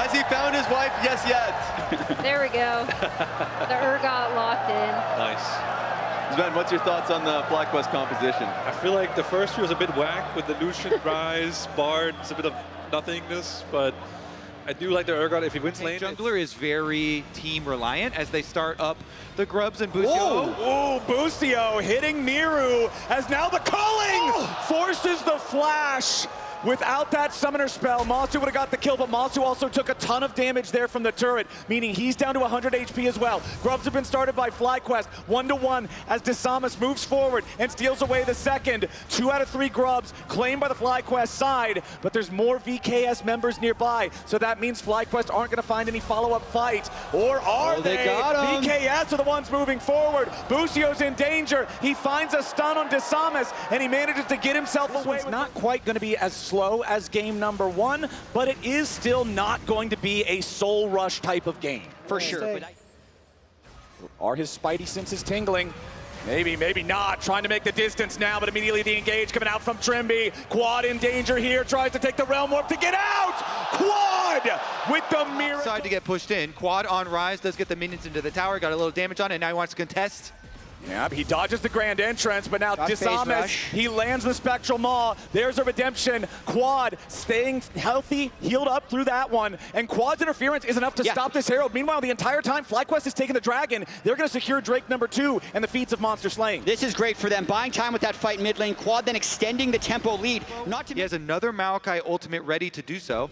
Has he found his wife? Yes, yet. There we go. The Urgot locked in. Nice. Sven, what's your thoughts on the FlyQuest composition? I feel like the first few was a bit whack with the Lucian, Rise, Bard. It's a bit of nothingness, but I do like the Urgot if he wins lane. Jungler is very team reliant as they start up the Grubs and Busio. Oh, Busio hitting Miru as now the calling forces the flash. Without that summoner spell, Masu would have got the kill, but Masu also took a ton of damage there from the turret, meaning he's down to 100 HP as well. Grubs have been started by FlyQuest, 1-1 as Desamas moves forward and steals away the second. 2 out of 3 Grubs claimed by the FlyQuest side, but there's more VKS members nearby, so that means FlyQuest aren't going to find any follow-up fight. Or are they? Got him. VKS are the ones moving forward. Busio's in danger. He finds a stun on Desamas, and he manages to get himself away. It's not quite going to be as slow as game number 1, but it is still not going to be a soul rush type of game. For sure. Are his spidey senses tingling? Maybe, maybe not. Trying to make the distance now, but immediately the engage coming out from Trimby. Quad in danger here, tries to take the Realm Warp to get out! Quad with the mirror. Side to get pushed in. Quad on Rise does get the minions into the tower, got a little damage on it, and now he wants to contest. Yeah, he dodges the grand entrance, but now Got phase Desamas, rush. he lands the Spectral Maw. There's a redemption. Quad staying healthy, healed up through that one, and Quad's interference is enough to stop this Herald. Meanwhile, the entire time, FlyQuest is taking the Dragon. They're going to secure Drake number 2 and the feats of Monster Slaying. This is great for them, buying time with that fight mid lane. Quad then extending the tempo lead. Not to He has another Maokai ultimate ready to do so.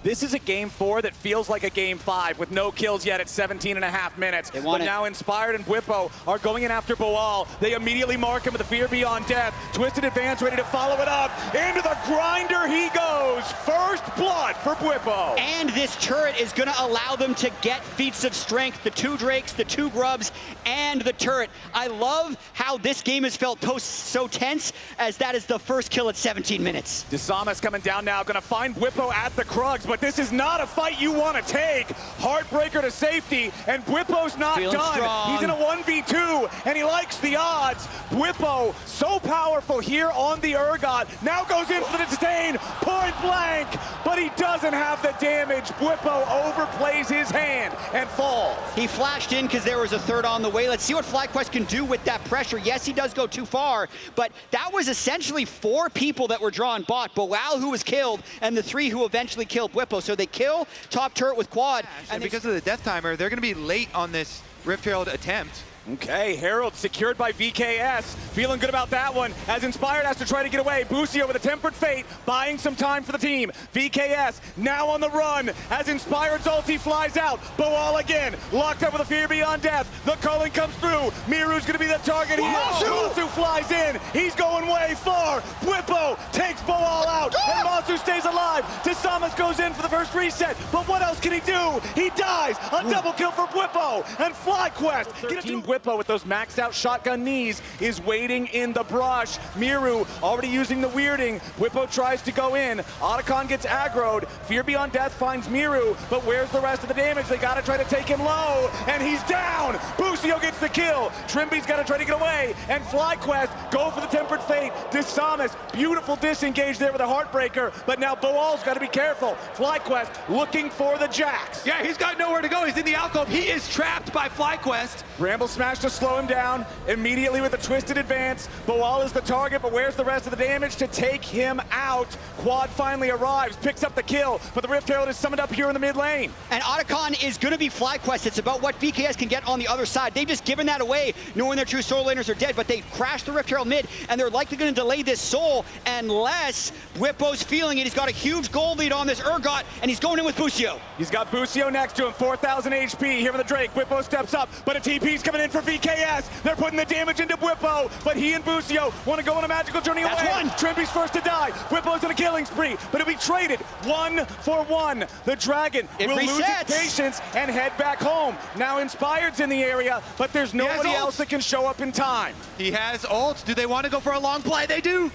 This is a game 4 that feels like a game 5 with no kills yet at 17.5 minutes. But now Inspired and Bwipo are going in after Boal. They immediately mark him with the Fear Beyond Death. Twisted Advance ready to follow it up. Into the grinder he goes. First blood for Bwipo. And this turret is going to allow them to get feats of strength. The 2 Drakes, the 2 Grubs, and the turret. I love how this game has felt so tense, as that is the first kill at 17 minutes. Desamas coming down now, going to find Bwipo at the Krugs, but this is not a fight you want to take. Heartbreaker to safety, and Bwipo's not Feeling done. strong. He's in a 1v2, and he likes the odds. Bwipo, so powerful here on the Urgot, now goes in for the disdain, point blank, but he doesn't have the damage. Bwipo overplays his hand and falls. He flashed in because there was a third on the way. Let's see what FlyQuest can do with that pressure. Yes, he does go too far, but that was essentially 4 people that were drawn bot. Boal, who was killed, and the 3 who eventually killed Bwipo. So they kill top turret with Quad. And because of the death timer, they're going to be late on this Rift Herald attempt. Okay, Herald secured by VKS. Feeling good about that one, as Inspired has to try to get away. Busio with a Tempered Fate, buying some time for the team. VKS now on the run, as Inspired's ulti flies out. Boal again, locked up with a Fear Beyond Death. The culling comes through. Miru's gonna be the target here. Masu flies in, he's going way far. Bwipo takes Boal out, and Masu stays alive. Desamas goes in for the first reset, but what else can he do? He dies, a double kill for Bwipo, and FlyQuest. Bwipo with those maxed out shotgun knees is waiting in the brush. Miru already using the weirding. Bwipo tries to go in. Otacon gets aggroed. Fear Beyond Death finds Miru, but where's the rest of the damage? They gotta try to take him low, and he's down. Busio gets the kill. Trimby's gotta try to get away, and FlyQuest go for the Tempered Fate. Desamas, beautiful disengage there with a Heartbreaker, but now Boal's gotta be careful. FlyQuest looking for the Jax. Yeah, he's got nowhere to go. He's in the alcove. He is trapped by FlyQuest. Bramble Smash to slow him down immediately with a Twisted Advance. Boal is the target, but where's the rest of the damage to take him out? Quad finally arrives, picks up the kill, but the Rift Herald is summoned up here in the mid lane. And Otacon is going to be FlyQuest. It's about what VKS can get on the other side. They've just given that away, knowing their true soul laners are dead, but they crashed the Rift Herald mid, and they're likely going to delay this soul unless Bwipo's feeling it. He's got a huge gold lead on this Urgot, and he's going in with Busio. He's got Busio next to him, 4,000 HP here for the Drake. Bwipo steps up, but a TP's coming in for VKS. They're putting the damage into Bwipo, but he and Busio want to go on a magical journey away. That's one. Trimby's first to die. Bwipo's in a killing spree, but it'll be traded 1-for-1. The Dragon will lose its patience and head back home. Now Inspired's in the area, but there's nobody else that can show up in time. He has ult. Do they want to go for a long play? They do.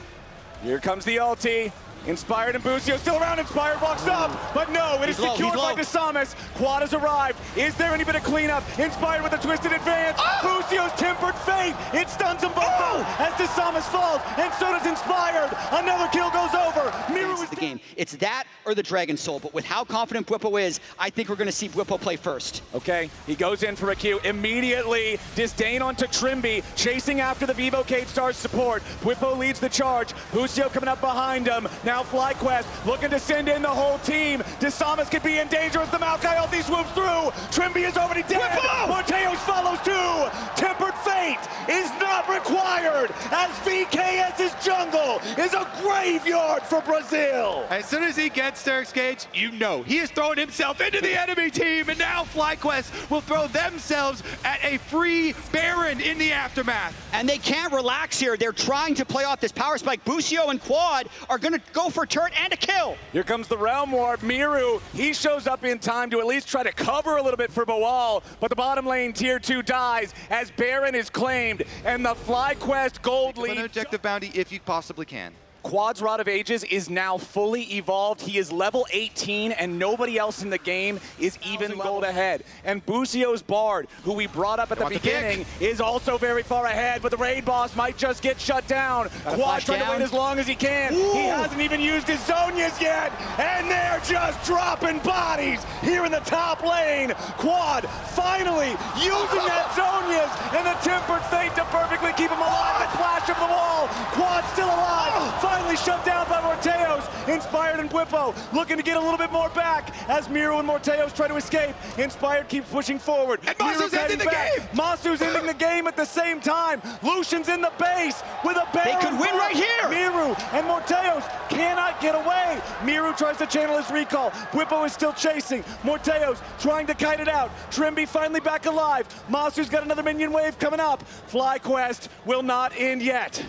Here comes the ulti. Inspired and Busio still around. Inspired walks up, but no, it is secured by DeSamas. Quad has arrived. Is there any bit of cleanup? Inspired with a twisted advance. Busio's tempered fate. It stuns them both out as DeSamas falls, and so does Inspired. Another kill goes over. Miru is the game. It's that or the Dragon Soul, but with how confident Bwipo is, I think we're going to see Bwipo play first. Okay, he goes in for a Q. Immediately, Disdain onto Trimby, chasing after the Vivo K-Stars support. Bwipo leads the charge. Busio coming up behind him. Now FlyQuest looking to send in the whole team. DeSamas could be in danger as the Maokai ulti swoops through. Trimby is already dead. Morteos follows too. Tempered fate is not required as VKS's jungle is a graveyard for Brazil. As soon as he gets Sturx Cage, you know he is throwing himself into the enemy team, and now FlyQuest will throw themselves at a free Baron in the aftermath. And they can't relax here. They're trying to play off this power spike. Busio and Quad are going to go for turret and a kill. Here comes the Realm Warp. Miru, he shows up in time to at least try to cover a little bit for Boal, but the bottom lane tier 2 dies as Baron is claimed, and the FlyQuest gold lead. An objective bounty if you possibly can. Quad's Rod of Ages is now fully evolved. He is level 18, and nobody else in the game is even gold ahead. And Busio's Bard, who we brought up at the beginning, is also very far ahead, but the raid boss might just get shut down. Quad trying to wait as long as he can. He hasn't even used his Zonias yet, and they're just dropping bodies here in the top lane. Quad finally using that Zonias and the Tempered Fate to perfectly keep him alive. The flash of the wall. Quad still alive. Finally shut down by Morteos. Inspired and Bwipo looking to get a little bit more back as Miru and Morteos try to escape. Inspired keeps pushing forward. And Masu's ending the game! Masu's ending the game at the same time. Lucian's in the base with a Baron. They could win right here! Miru and Morteos cannot get away. Miru tries to channel his recall. Bwipo is still chasing. Morteos trying to kite it out. Trimby finally back alive. Masu's got another minion wave coming up. FlyQuest will not end yet.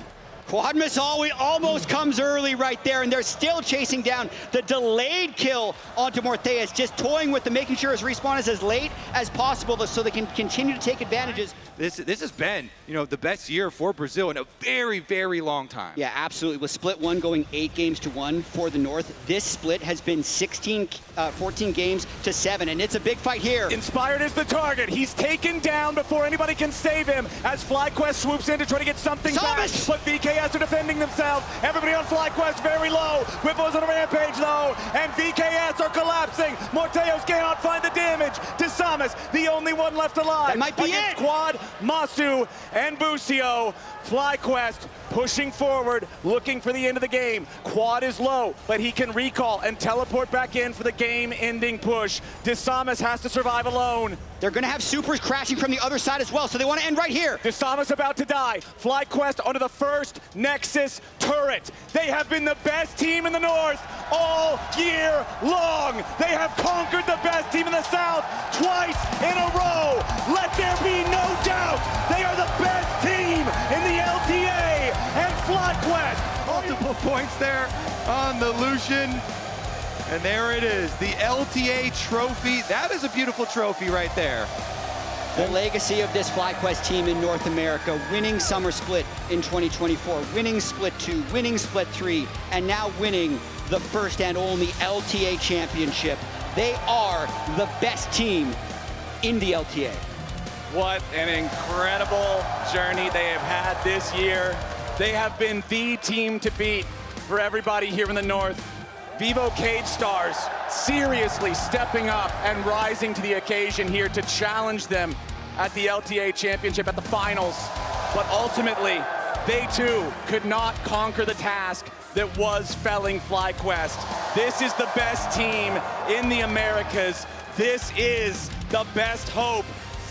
Quad Missile almost comes early right there, and they're still chasing down the delayed kill onto Morteos, just toying with them, making sure his respawn is as late as possible so they can continue to take advantages. This has been, the best year for Brazil in a very, very long time. Yeah, absolutely. With split 1 going 8 games to 1 for the North, this split has been 14 games to 7, and it's a big fight here. Inspired is the target. He's taken down before anybody can save him as FlyQuest swoops in to try to get something back. But VKS are defending themselves. Everybody on FlyQuest very low. Whipple's on a rampage though, and VKS are collapsing. Morteos cannot find the damage. DeSamas, the only one left alive. That might be it. Quad, Masu, and Busio. FlyQuest pushing forward, looking for the end of the game. Quad is low, but he can recall and teleport back in for the game-ending push. DeSamas has to survive alone. They're going to have supers crashing from the other side as well, so they want to end right here. DeSamas about to die. FlyQuest onto the first Nexus turret. They have been the best team in the North all year long. They have conquered the best team in the South twice in a row. Let there be no doubt. They are the best team in the LTA, and FlyQuest. Multiple points there on the Lucian. And there it is, the LTA trophy. That is a beautiful trophy right there. The legacy of this FlyQuest team in North America, winning Summer Split in 2024, winning Split 2, winning Split 3, and now winning the first and only LTA championship. They are the best team in the LTA. What an incredible journey they have had this year. They have been the team to beat for everybody here in the North. Vivo K-Stars seriously stepping up and rising to the occasion here to challenge them at the LTA Championship at the finals. But ultimately, they too could not conquer the task that was felling FlyQuest. This is the best team in the Americas. This is the best hope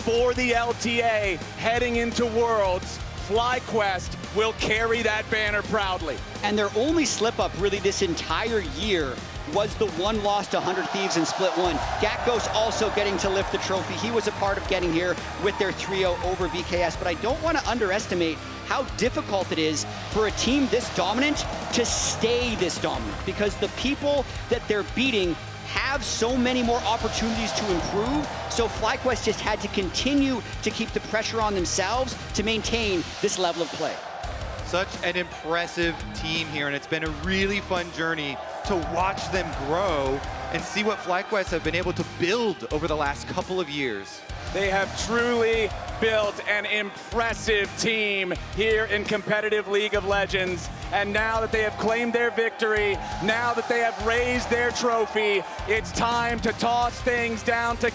for the LTA heading into Worlds. FlyQuest will carry that banner proudly. And their only slip-up really this entire year was the one loss to 100 Thieves in Split 1. Gakgos also getting to lift the trophy. He was a part of getting here with their 3-0 over VKS, but I don't want to underestimate how difficult it is for a team this dominant to stay this dominant, because the people that they're beating have so many more opportunities to improve, so FlyQuest just had to continue to keep the pressure on themselves to maintain this level of play. Such an impressive team here, and it's been a really fun journey to watch them grow and see what FlyQuest have been able to build over the last couple of years. They have truly built an impressive team here in competitive League of Legends. And now that they have claimed their victory, now that they have raised their trophy, it's time to toss things down to